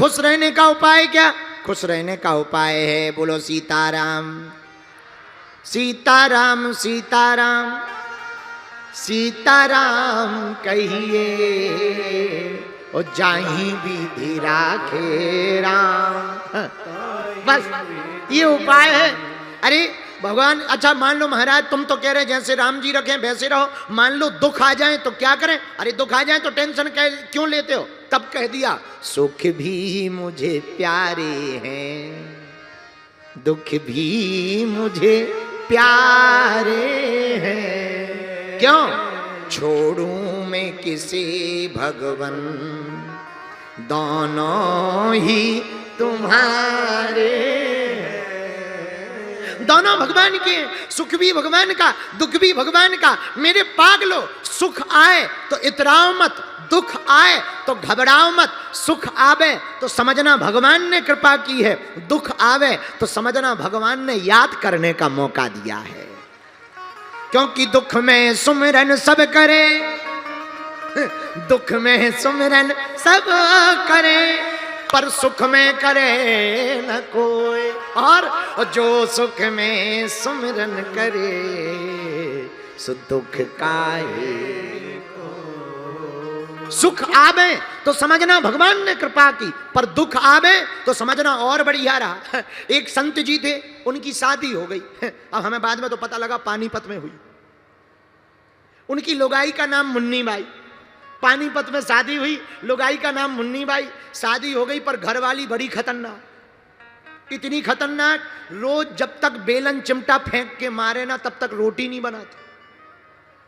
खुश रहने का उपाय क्या? खुश रहने का उपाय है, बोलो सीताराम सीताराम सीताराम सीताराम कहिए, और जाही विधि राखे राम। बस ये उपाय है। अरे भगवान, अच्छा मान लो महाराज तुम तो कह रहे जैसे राम जी रखें वैसे रहो, मान लो दुख आ जाए तो क्या करें? अरे दुख आ जाए तो टेंशन क्यों लेते हो? तब कह दिया सुख भी मुझे प्यारे हैं, दुख भी मुझे प्यारे हैं, क्यों छोड़ूं मैं किसी भगवन, दोनों ही तुम्हारे। दोनों भगवान के, सुख भी भगवान का, दुख भी भगवान का। मेरे पागलो, सुख आए तो इतराओ मत, दुख आए तो घबराओ मत। सुख आवे तो समझना भगवान ने कृपा की है, दुख आवे तो समझना भगवान ने याद करने का मौका दिया है। क्योंकि दुख में सुमिरन सब करे, दुख में सुमिरन सब करे, पर सुख में करे न कोई। और जो सुख में सुमिरन करे, सो दुख काहे को। सुख आवे तो समझना भगवान ने कृपा की, पर दुख आवे तो समझना और बढ़िया रहा। एक संत जी थे, उनकी शादी हो गई। अब हमें बाद में तो पता लगा पानीपत में हुई। उनकी लुगाई का नाम मुन्नी बाई। पानीपत में शादी हुई, लुगाई का नाम मुन्नी बाई। शादी हो गई, पर घरवाली बड़ी खतरनाक, इतनी खतरनाक, रोज जब तक बेलन चिमटा फेंक के मारे ना तब तक रोटी नहीं बनाती,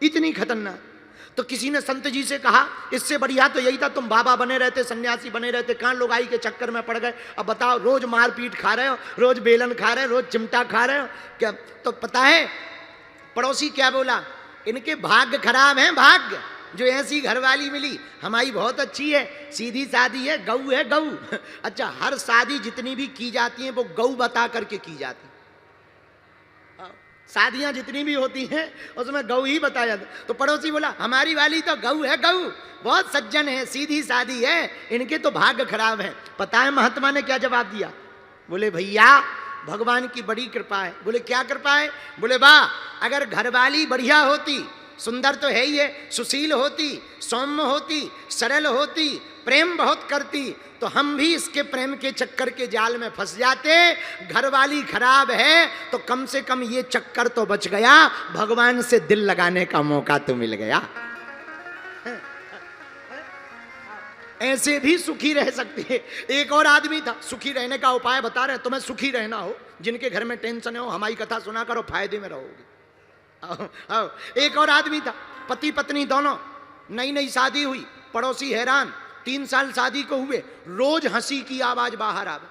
इतनी खतरनाक। तो किसी ने संत जी से कहा इससे बढ़िया तो यही था तुम बाबा बने रहते, सन्यासी बने रहते, कहां लुगाई के चक्कर में पड़ गए। अब बताओ, रोज मारपीट खा रहे हो, रोज बेलन खा रहे हो, रोज चिमटा खा रहे हो क्या? तो पता है पड़ोसी क्या बोला, इनके भाग्य खराब हैं, भाग्य जो ऐसी घरवाली मिली। हमारी बहुत अच्छी है, सीधी शादी है, गऊ है गऊ। अच्छा, हर शादी जितनी भी की जाती है वो गऊ बता करके की जाती है। शादियां जितनी भी होती हैं उसमें गऊ ही बताया जाता। तो पड़ोसी बोला हमारी वाली तो गऊ है गऊ, बहुत सज्जन है, सीधी शादी है, इनके तो भाग्य खराब है। पता है महात्मा ने क्या जवाब दिया? बोले भैया भगवान की बड़ी कृपा है। बोले क्या कृपा है? बोले वाह, अगर घरवाली बढ़िया होती, सुंदर तो है ही है, सुशील होती, सौम्य होती, सरल होती, प्रेम बहुत करती, तो हम भी इसके प्रेम के चक्कर के जाल में फंस जाते। घरवाली खराब है तो कम से कम ये चक्कर तो बच गया, भगवान से दिल लगाने का मौका तो मिल गया। ऐसे भी सुखी रह सकती है। एक और आदमी था, सुखी रहने का उपाय बता रहे, तुम्हें सुखी रहना हो, जिनके घर में टेंशन हो, हमारी कथा सुना करो, फायदे में रहोगे। एक और आदमी था, पति पत्नी दोनों, नई नई शादी हुई, पड़ोसी हैरान, 3 साल शादी को हुए, रोज हंसी की आवाज बाहर आवे।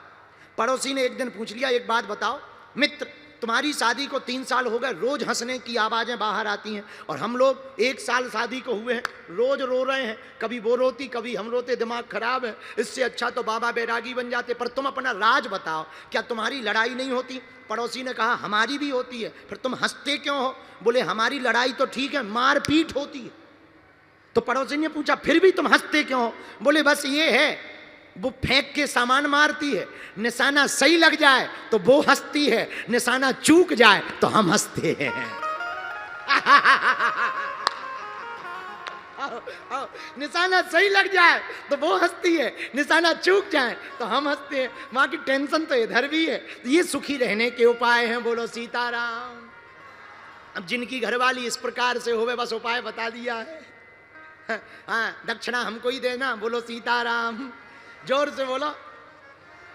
पड़ोसी ने एक दिन पूछ लिया, एक बात बताओ मित्र, तुम्हारी शादी को 3 साल हो गए, रोज हंसने की आवाजें बाहर आती हैं, और हम लोग 1 साल शादी को हुए हैं, रोज रो रहे हैं, कभी वो रोती कभी हम रोते, दिमाग खराब है, इससे अच्छा तो बाबा बैरागी बन जाते। पर तुम अपना राज बताओ, क्या तुम्हारी लड़ाई नहीं होती? पड़ोसी ने कहा हमारी भी होती है, फिर तुम हंसते क्यों हो? बोले हमारी लड़ाई तो ठीक है, मारपीट होती है। तो पड़ोसी ने पूछा फिर भी तुम हंसते क्यों हो? बोले बस ये है, वो फेंक के सामान मारती है, निशाना सही लग जाए तो वो हंसती है, निशाना चूक जाए तो हम हंसते हैं। निशाना सही लग जाए तो वो हंसती है, निशाना चूक जाए तो हम हंसते हैं। वहां की टेंशन तो इधर भी है। ये सुखी रहने के उपाय हैं, बोलो सीताराम। अब जिनकी घरवाली इस प्रकार से होवे, बस उपाय बता दिया है। हाँ, दक्षिणा हमको ही देना, बोलो सीताराम। जोर से बोलो,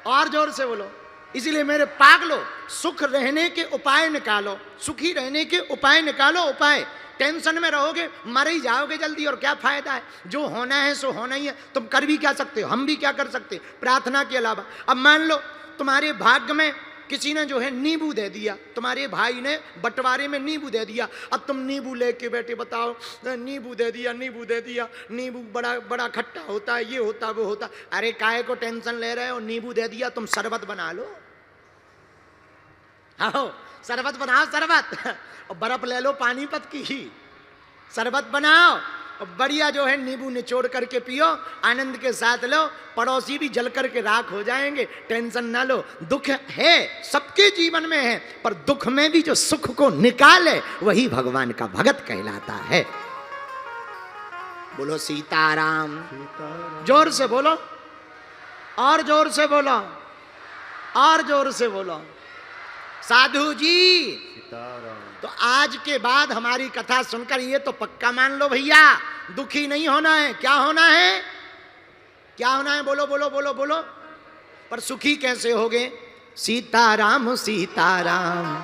और जोर से बोलो। इसीलिए मेरे पागलो, सुख रहने के उपाय निकालो, सुखी रहने के उपाय निकालो। उपाय, टेंशन में रहोगे मर ही जाओगे जल्दी, और क्या फायदा है? जो होना है सो होना ही है। तुम कर भी क्या सकते हो, हम भी क्या कर सकते, प्रार्थना के अलावा। अब मान लो तुम्हारे भाग्य में किसी ने जो है नींबू दे दिया, तुम्हारे भाई ने बंटवारे में नींबू दे दिया। अब तुम नींबू लेके बैठे, बताओ नींबू दे दिया, नींबू दे दिया, नींबू बड़ा बड़ा खट्टा होता है, ये होता वो होता। अरे काहे को टेंशन ले रहे हो? नींबू दे दिया, तुम शरबत बना लो। आओ शरबत बनाओ, शरबत। और बर्फ ले लो पानीपत की ही, शरबत बनाओ, और बढ़िया जो है नींबू निचोड़ करके पियो, आनंद के साथ लो, पड़ोसी भी जल करके राख हो जाएंगे, टेंशन ना लो। दुख है सबके जीवन में है, पर दुख में भी जो सुख को निकाले वही भगवान का भगत कहलाता है। बोलो सीताराम, जोर से बोलो, और जोर से बोलो, और जोर से बोलो। साधु जी, तो आज के बाद हमारी कथा सुनकर ये तो पक्का मान लो भैया, दुखी नहीं होना है। क्या होना है? क्या होना है? बोलो बोलो बोलो बोलो। पर सुखी कैसे होगे? सीताराम सीताराम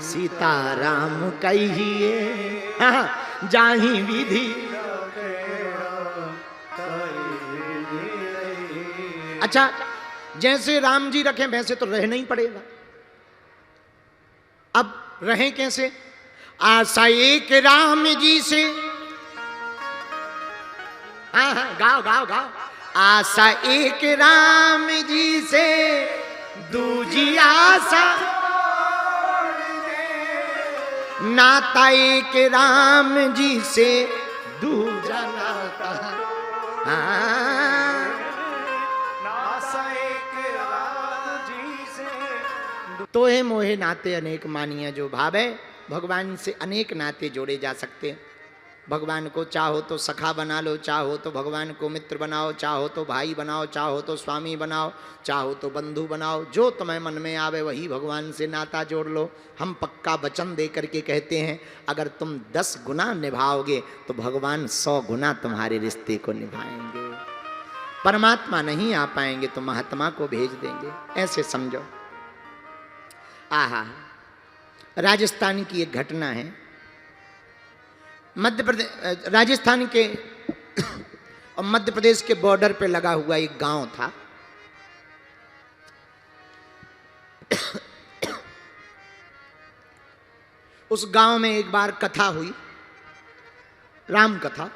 सीताराम कहिए, जाहि विधि। अच्छा, जैसे राम जी रखें वैसे तो रहना ही पड़ेगा। अब रहें कैसे? आशा एक राम जी से, हाँ हाँ गाओ गाओ गाओ। आशा एक राम जी से, दूजी आशा नाता एक राम जी से, दूजा नाता। तो है मोहे नाते अनेक मानिए जो भावे। भगवान से अनेक नाते जोड़े जा सकते हैं। भगवान को चाहो तो सखा बना लो, चाहो तो भगवान को मित्र बनाओ, चाहो तो भाई बनाओ, चाहो तो स्वामी बनाओ, चाहो तो बंधु बनाओ। जो तुम्हें मन में आवे वही भगवान से नाता जोड़ लो। हम पक्का वचन दे करके कहते हैं, अगर तुम 10 गुना निभाओगे तो भगवान 100 गुना तुम्हारे रिश्ते को निभाएंगे। परमात्मा नहीं आ पाएंगे तो महात्मा को भेज देंगे, ऐसे समझो। आहा, राजस्थान की एक घटना है। मध्य प्रदेश, राजस्थान के और मध्य प्रदेश के बॉर्डर पे लगा हुआ एक गांव था। उस गांव में एक बार कथा हुई, राम कथा।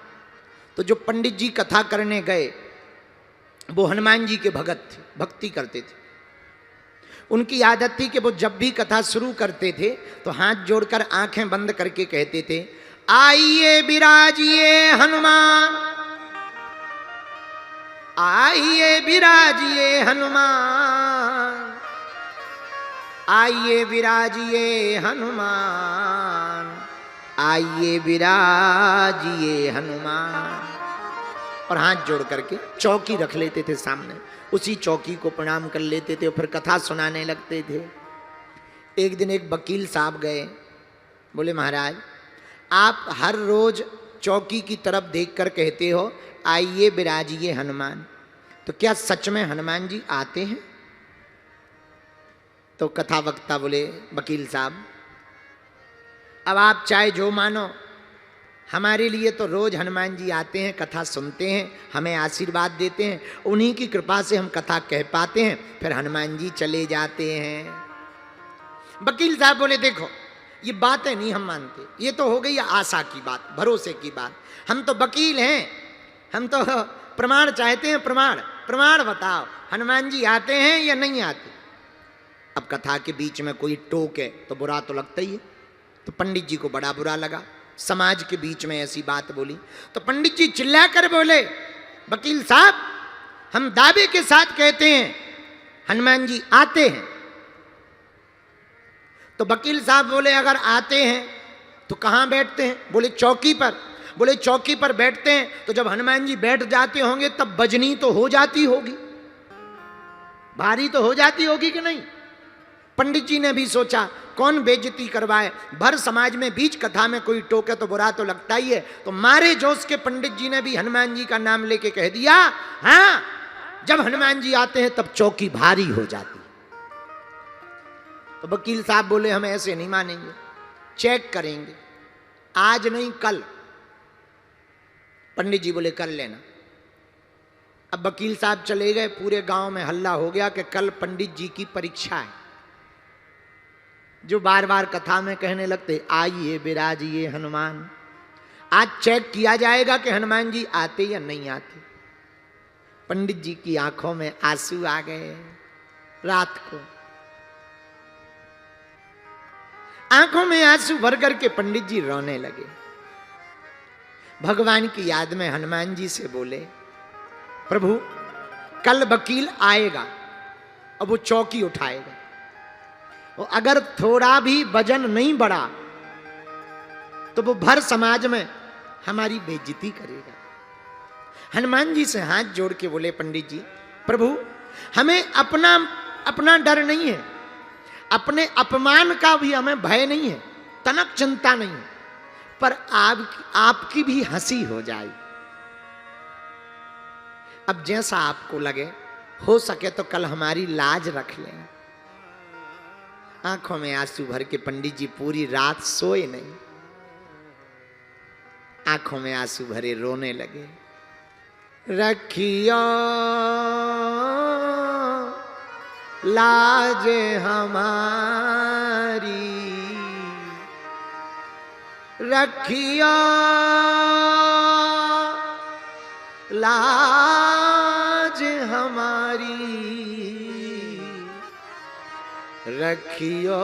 तो जो पंडित जी कथा करने गए वो हनुमान जी के भगत थे, भक्ति करते थे। उनकी आदत थी कि वो जब भी कथा शुरू करते थे तो हाथ जोड़कर आंखें बंद करके कहते थे, आइए विराजिए हनुमान, आइए विराजिए हनुमान, आइए विराजिए हनुमान, आइए विराजिए हनुमान। और हाथ जोड़ करके चौकी रख लेते थे सामने, उसी चौकी को प्रणाम कर लेते थे और फिर कथा सुनाने लगते थे। एक दिन एक वकील साहब गए, बोले महाराज आप हर रोज चौकी की तरफ देखकर कहते हो आइए विराजिए हनुमान, तो क्या सच में हनुमान जी आते हैं? तो कथा वक्ता बोले वकील साहब अब आप चाहे जो मानो, हमारे लिए तो रोज हनुमान जी आते हैं, कथा सुनते हैं, हमें आशीर्वाद देते हैं, उन्हीं की कृपा से हम कथा कह पाते हैं, फिर हनुमान जी चले जाते हैं। वकील साहब बोले देखो ये बातें नहीं हम मानते, ये तो हो गई आशा की बात, भरोसे की बात। हम तो वकील हैं, हम तो प्रमाण चाहते हैं, प्रमाण प्रमाण बताओ हनुमान जी आते हैं या नहीं आते। अब कथा के बीच में कोई टोके तो बुरा तो लगता ही है। तो पंडित जी को बड़ा बुरा लगा, समाज के बीच में ऐसी बात बोली। तो पंडित जी चिल्ला कर बोले वकील साहब हम दावे के साथ कहते हैं हनुमान जी आते हैं। तो वकील साहब बोले अगर आते हैं तो कहां बैठते हैं? बोले चौकी पर। बोले चौकी पर बैठते हैं तो जब हनुमान जी बैठ जाते होंगे तब बजनी तो हो जाती होगी, भारी तो हो जाती होगी कि नहीं। पंडित जी ने भी सोचा कौन बेइज्जती करवाए, भर समाज में बीच कथा में कोई टोके तो बुरा तो लगता ही है। तो मारे जोश के पंडित जी ने भी हनुमान जी का नाम लेके कह दिया हाँ जब हनुमान जी आते हैं तब चौकी भारी हो जाती। तो वकील साहब बोले हम ऐसे नहीं मानेंगे, चेक करेंगे, आज नहीं कल। पंडित जी बोले कर लेना। अब वकील साहब चले गए, पूरे गांव में हल्ला हो गया कि कल पंडित जी की परीक्षा है। जो बार बार कथा में कहने लगते आइए विराजिए हनुमान, आज चेक किया जाएगा कि हनुमान जी आते या नहीं आते। पंडित जी की आंखों में आंसू आ गए। रात को आंखों में आंसू भर करके पंडित जी रोने लगे। भगवान की याद में हनुमान जी से बोले, प्रभु कल वकील आएगा और वो चौकी उठाएगा, और अगर थोड़ा भी वजन नहीं बढ़ा तो वो भर समाज में हमारी बेइज्जती करेगा। हनुमान जी से हाथ जोड़ के बोले, पंडित जी प्रभु हमें अपना डर नहीं है, अपने अपमान का भी हमें भय नहीं है, तनक चिंता नहीं है, पर आपकी भी हंसी हो जाए। अब जैसा आपको लगे, हो सके तो कल हमारी लाज रख लें। आंखों में आंसू भर के पंडित जी पूरी रात सोए नहीं, आंखों में आंसू भरे रोने लगे। रखियो लाज हमारी, रखियो लाज हमारी, रखियो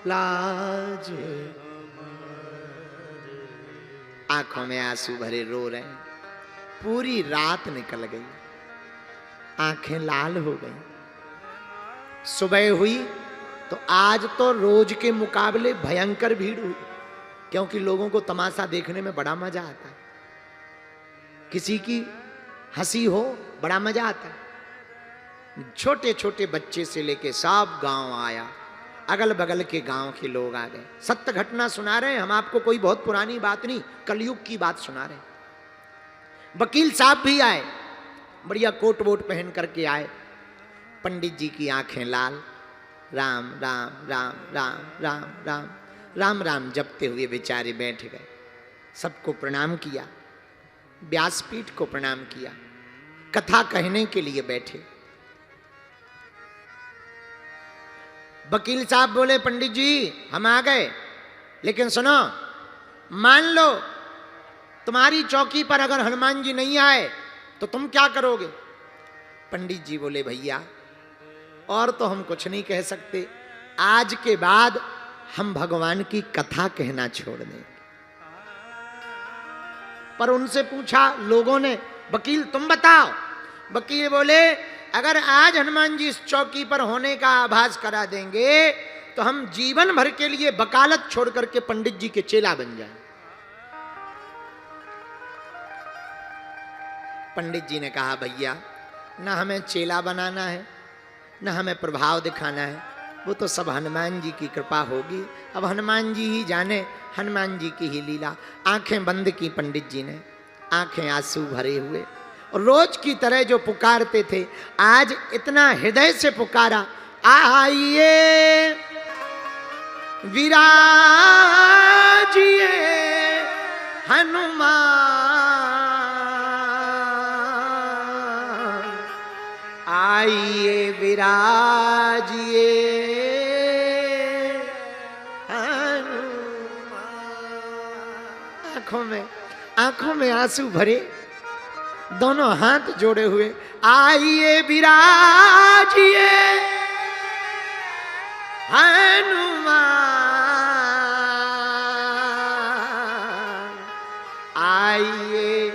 लाज। आंखों में आंसू भरे रो रहे हैं। पूरी रात निकल गई, आंखें लाल हो गई। सुबह हुई तो आज तो रोज के मुकाबले भयंकर भीड़ हुई, क्योंकि लोगों को तमाशा देखने में बड़ा मजा आता है। किसी की हंसी हो बड़ा मजा आता है। छोटे छोटे बच्चे से लेके सब गांव आया, अगल बगल के गांव के लोग आ गए। सत्य घटना सुना रहे हैं हम आपको, कोई बहुत पुरानी बात नहीं, कलयुग की बात सुना रहे हैं। वकील साहब भी आए, बढ़िया कोट वोट पहन करके आए। पंडित जी की आंखें लाल, राम राम राम राम राम राम राम राम जपते हुए बेचारे बैठ गए। सबको प्रणाम किया, व्यासपीठ को प्रणाम किया, कथा कहने के लिए बैठे। वकील साहब बोले, पंडित जी हम आ गए, लेकिन सुनो, मान लो तुम्हारी चौकी पर अगर हनुमान जी नहीं आए तो तुम क्या करोगे? पंडित जी बोले, भैया और तो हम कुछ नहीं कह सकते, आज के बाद हम भगवान की कथा कहना छोड़ दें। पर उनसे पूछा लोगों ने, वकील तुम बताओ। वकील बोले, अगर आज हनुमान जी इस चौकी पर होने का आभास करा देंगे तो हम जीवन भर के लिए वकालत छोड़ करके पंडित जी के चेला बन जाएं। पंडित जी ने कहा, भैया ना हमें चेला बनाना है, ना हमें प्रभाव दिखाना है, वो तो सब हनुमान जी की कृपा होगी। अब हनुमान जी ही जाने, हनुमान जी की ही लीला। आंखें बंद की पंडित जी ने, आंखें आंसू भरे हुए, और रोज की तरह जो पुकारते थे आज इतना हृदय से पुकारा, आइए विराजिए हनुमान, आइए विराजिए हनुमान। आंखों में आंसू भरे, दोनों हाथ जोड़े हुए, आइए विराजिए हनुमान, आइए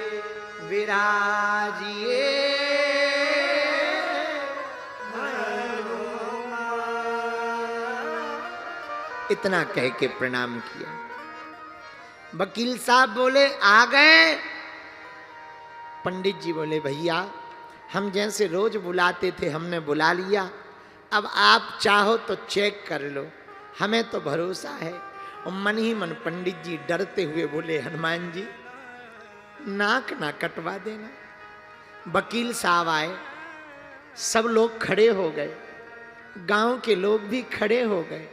विराजिए हनुमान। इतना कह के प्रणाम किया। वकील साहब बोले, आ गए? पंडित जी बोले, भैया हम जैसे रोज बुलाते थे हमने बुला लिया, अब आप चाहो तो चेक कर लो, हमें तो भरोसा है। और मन ही मन पंडित जी डरते हुए बोले, हनुमान जी नाक ना कटवा देना। वकील साहब आए, सब लोग खड़े हो गए, गांव के लोग भी खड़े हो गए,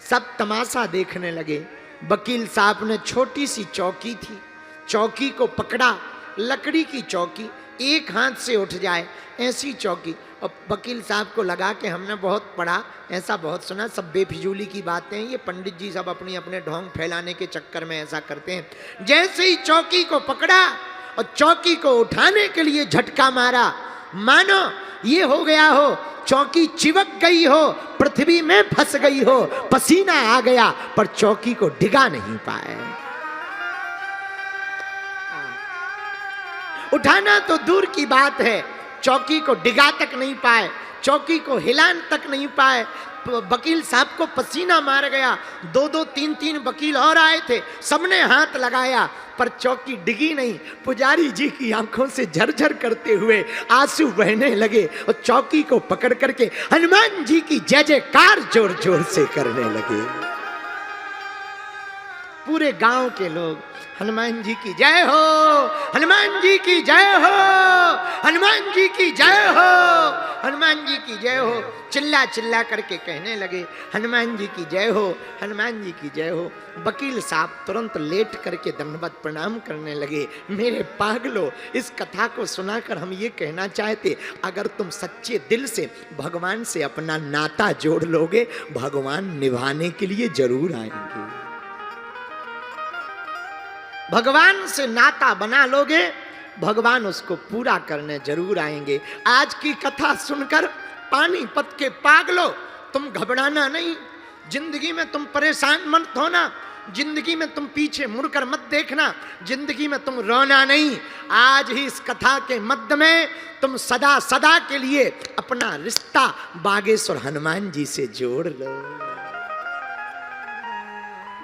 सब तमाशा देखने लगे। वकील साहब ने छोटी सी चौकी थी, चौकी को पकड़ा, लकड़ी की चौकी, एक हाथ से उठ जाए ऐसी चौकी। और वकील साहब को लगा कि हमने बहुत पढ़ा, ऐसा बहुत सुना, सब बेफिजूली की बातें हैं, ये पंडित जी सब अपनी अपने ढोंग फैलाने के चक्कर में ऐसा करते हैं। जैसे ही चौकी को पकड़ा और चौकी को उठाने के लिए झटका मारा, मानो ये हो गया हो चौकी चिपक गई हो, पृथ्वी में फंस गई हो, पसीना आ गया, पर चौकी को डिगा नहीं पाए। उठाना तो दूर की बात है, चौकी को डिगा तक नहीं पाए, चौकी को हिलान तक नहीं पाए। वकील साहब को पसीना मार गया। 2-2 3-3 वकील और आए थे, सबने हाथ लगाया पर चौकी डिगी नहीं। पुजारी जी की आंखों से झरझर करते हुए आंसू बहने लगे और चौकी को पकड़ करके हनुमान जी की जय जयकार जोर जोर से करने लगे। पूरे गांव के लोग हनुमान जी की जय हो, हनुमान जी की जय हो, हनुमान जी की जय हो, हनुमान जी की जय हो, चिल्ला चिल्ला करके कहने लगे हनुमान जी की जय हो, हनुमान जी की जय हो। वकील साहब तुरंत लेट करके दंडवत प्रणाम करने लगे। मेरे पागलों, इस कथा को सुनाकर हम ये कहना चाहते, अगर तुम सच्चे दिल से भगवान से अपना नाता जोड़ लोगे, भगवान निभाने के लिए जरूर आएंगे। भगवान से नाता बना लोगे, भगवान उसको पूरा करने जरूर आएंगे। आज की कथा सुनकर पानीपत के पागलों, तुम घबराना नहीं, जिंदगी में तुम परेशान मत होना, जिंदगी में तुम पीछे मुड़कर मत देखना, जिंदगी में तुम रोना नहीं। आज ही इस कथा के मध्य में तुम सदा सदा के लिए अपना रिश्ता बागेश्वर हनुमान जी से जोड़ लो।